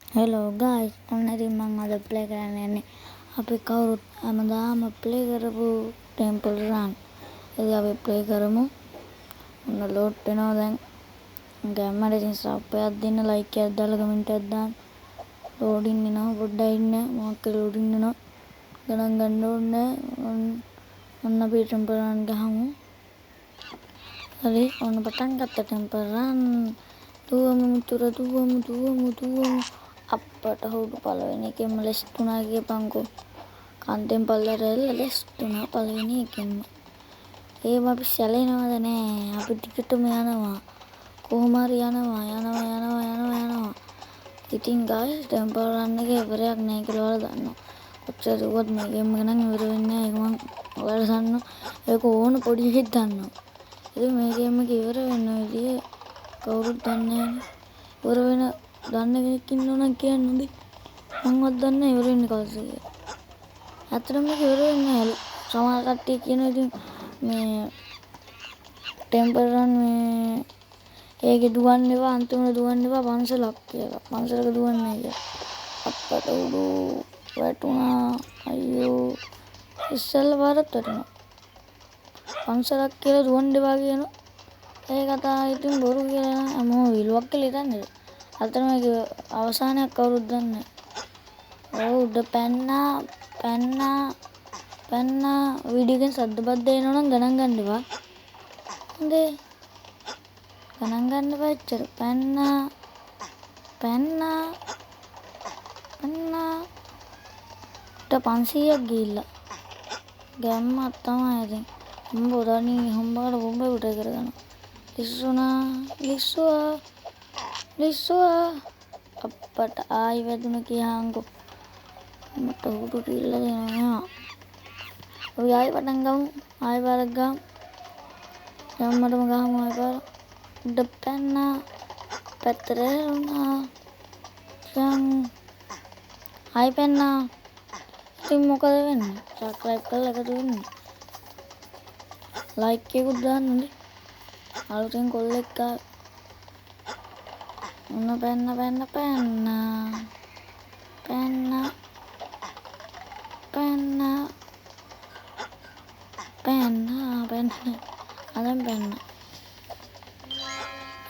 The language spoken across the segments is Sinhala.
Hello guys, ඔන්න ඉතින් මම අද ප්ලේ කරන්න යන්නේ අපි කවුරුත් හැමදාම ප්ලේ කරපු ටෙම්පල් රන්. ඉතින් අපි ප්ලේ කරමු. ඔන්න ලෝඩ් වෙනවා දැන්. ගැම්මට ඉතින් සබ් එකක් දෙන්න, ලයික් එකක් දාලා කමෙන්ට් එකක් දාන්න. ලෝඩින් එනවා පොඩ්ඩක් ඉන්න. මොකක් හරි ලෝඩින් එනවා. ගණන් ගන්න ඕනේ. ඔන්න අපි ටෙම්පල් රන් ගහමු. හරි, ඔන්න පටන් ගත්ත ටෙම්පල් රන්. දුවමු මුතුර දුවමු. අප්පට හුඩු පළවෙනි එකෙන්ම ලෙස් තුනා කියපන්කෝ. කාන්තෙන් පල්ලට ඇල්ල ලෙස් තුනා පළවෙනි එකෙන්ම. ඒව අපි සැලෙනවද නෑ. අපි ටිකටම යනවා. කොහොම හරි යනවා. ඉතින් ගායිස් ටෙම්පල් රන් එකේ ඉවරයක් නෑ කියලා ඔයාලා දන්නවා. කොච්චර දුවත් මේ ගේම් එක නම් ඉවර වෙන්නේ නෑ. ඒක මම ඔයාලා දන්නවා. ඒක ඕන පොඩි එකෙක් දන්නවා. ඉතින් මේ ගේම් එක ඉවර වෙන විදිය කවුරුත් දන්නේ නෑනේ. ඉවර වෙන දන්න කෙනෙක් ඉන්නව නම් කියන්න හොඳයි. මංවත් දන්නේ නැහැ ඉවර වෙන්නේ කවුද කියලා. ඇත්තටම මේක ඉවර වෙන්නේ නැහැ. සමහර කට්ටිය කියනවා ඉතින් මේ ටෙම්පල් රන් මේ ඒකේ දුවන්න එපා, අන්තිමට දුවන්න එපා පන්සලක් කියලා. පන්සලක දුවන්නේ නැහැ කියලා. අප්පට උඩු වැටුණා. අයියෝ. ඉස්සෙල්ල පාරත් වැටුණා. පන්සලක් කියලා දුවන්න එපා කියනවා. ඒ කතාව ඉතින් බොරු කියලා හැමෝම විලුවක් කියලා හිතන්නේ. අතන මේක අවසානයක් කවුරුත් දන්නේ නැහැ. උඩ පැන්නා වීඩියෝ එකෙන් සද්ද බද්ද එනවා නම් ගණන් ගන්න එපා. හොඳේ. ගණන් ගන්න එපා එච්චර. පැන්නා 500ක් ගිහිල්ලා. ගැම්මක් තමයි ඉතින්. උඹ උඩනින් හම්බකට බොම්බ උඩ කරගන්න. ලිස්සුවා අප්පට ආයි වැදුන කියහන්කෝ. මට උඩු කිල්ල දෙනවා. අපි ආයි පටන් ගමු. ආයි පාරක් ගමු. යම්මටම ගහමු ආයි පාර. උඩ පැන්නා. පැත්තට ඇරුණා. ආයි පැන්නා. ඉතින් මොකද වෙන්නේ? සබ්ස්ක්‍රයිබ් කරලා එකතු වෙන්න. ලයික් එකකුත් දාන්න නේ. අලුතෙන් කොල්ලෙක් ආවා. ඔන්න පැන්නා. අදන් පැන්නා.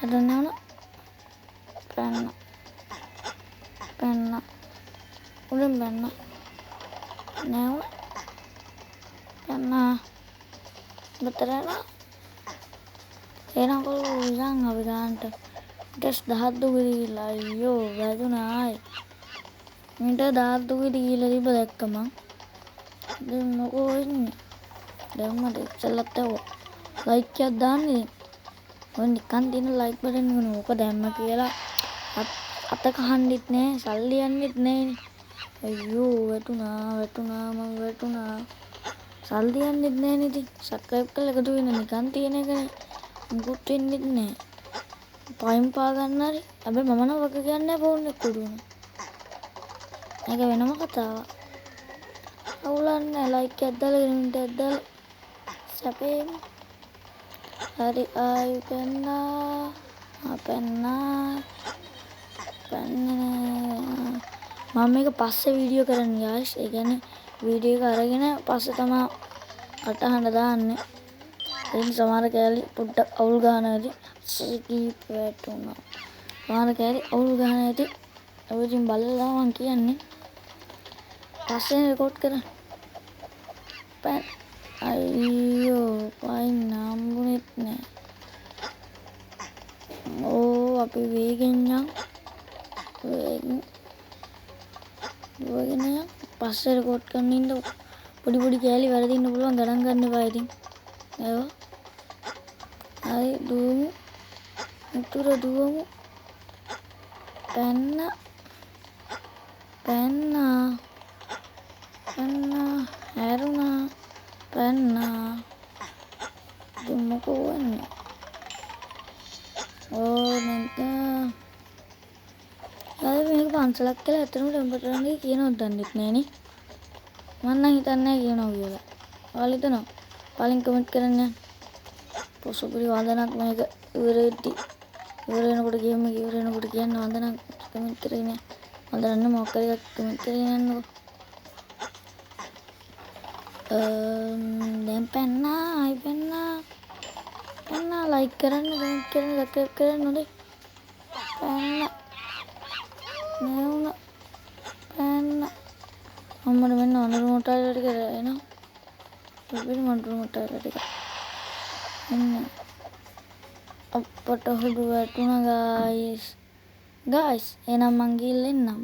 අදන් යන පැන්නා. උඩින් පැන්නා. නෑ පැන්නා. මෙතරට එනම් කොල්ලෝ ඉඳන් අපි ගන්නට ටෙස් 10 දුගිරි ගිහලා අයියෝ වැදුනා ආයි. මිට 10 දුගිරි ගිහලා තිබ්බ දැක්ක මං. දැන් මොකෝ වෙන්නේ? දැන් මට ඉස්සෙල්ලත් ඇහුවා. ලයික් එකක් දාන්න ඉතින්. ඔය නිකන් දින ලයික් බටන් එක නෝක දැම්ම කියලා අත කහන්නෙත් නෑ, සල්ලි යන්නෙත් නෑනේ. අයියෝ වැටුණා. සල්ලි යන්නෙත් නෑනේ ඉතින්. සබ්ස්ක්‍රයිබ් කරලා එකතු වෙන්න නිකන් තියෙන එකනේ. මුකුත් වෙන්නෙත් නෑ. පයින් පා ගන්න හරි. හැබැයි මම නම් වග කියන්නේ නැහැ ෆෝන් එක කුඩුවන. මේක වෙනම කතාවක්. අවුලන්නේ ලයික් එකක් දාලා කමෙන්ට් එකක් දාලා සැපේම. හරි ආයි පැන්නා. මම මේක පස්සේ වීඩියෝ කරන්නේ guys. ඒ කියන්නේ වීඩියෝ එක අරගෙන පස්සේ තමයි කටහඬ දාන්නේ. එයින් සමහර කෑලි පොඩ්ඩක් අවුල් ගන්න ඇති. කීප වැටුණා. සමහර කෑලි අවුල් ගන්න ඇති. ඔය ඉතින් බලලා මං කියන්නේ. පස්සේ රෙකෝඩ් කරා. අයියෝ පයින් නම්බුනෙත් නෑ. අපි වේගෙන් යන්. පස්සේ රෙකෝඩ් කරන්න ඉන්න පොඩි කෑලි වැරදින්න පුළුවන් ගණන් ගන්න එපා ඉතින්. ඒවා හරි දුවමු. උතුර දුවමු. පැන්නා. හැරුණා. පැන්නා. ඉතින් මොකෝ වෙන්නේ? මේක පන්සලක් කියලා ඇත්තටම ටෙම්පල් රන් එකේ කියනවද දන්නෙත් නෑනේ. මම නම් හිතන්නේ නෑ කියනවා කියලා. ඔයාලා හිතනවා? පලින් කමෙන්ට් කරන්න. පොසොපුරි වන්දනක් මේක ඉවර වෙනකොට ගේම් එක ඉවර වෙනකොට කියන්න වන්දනක් කමෙන්ට් කරගෙන. මදරන්න මොක්කර එකක් කමෙන්ට් කරගෙන යන්නකෝ. දැන් පැන්නා ලයික් කරන්න, කමෙන්ට් කරන්න, සබ්ස්ක්‍රයිබ් කරන්න හොඳේ. පැන්නා අම්මට මෙන්න අඳුරු මුට්ටාල ටික එනවා. අපිට අඳුරු මුට්ටාල ටික මෙන්න අපට හුදු වැටුණා ගායිස්. එහෙනම් මං ගිහින් එන්නම්.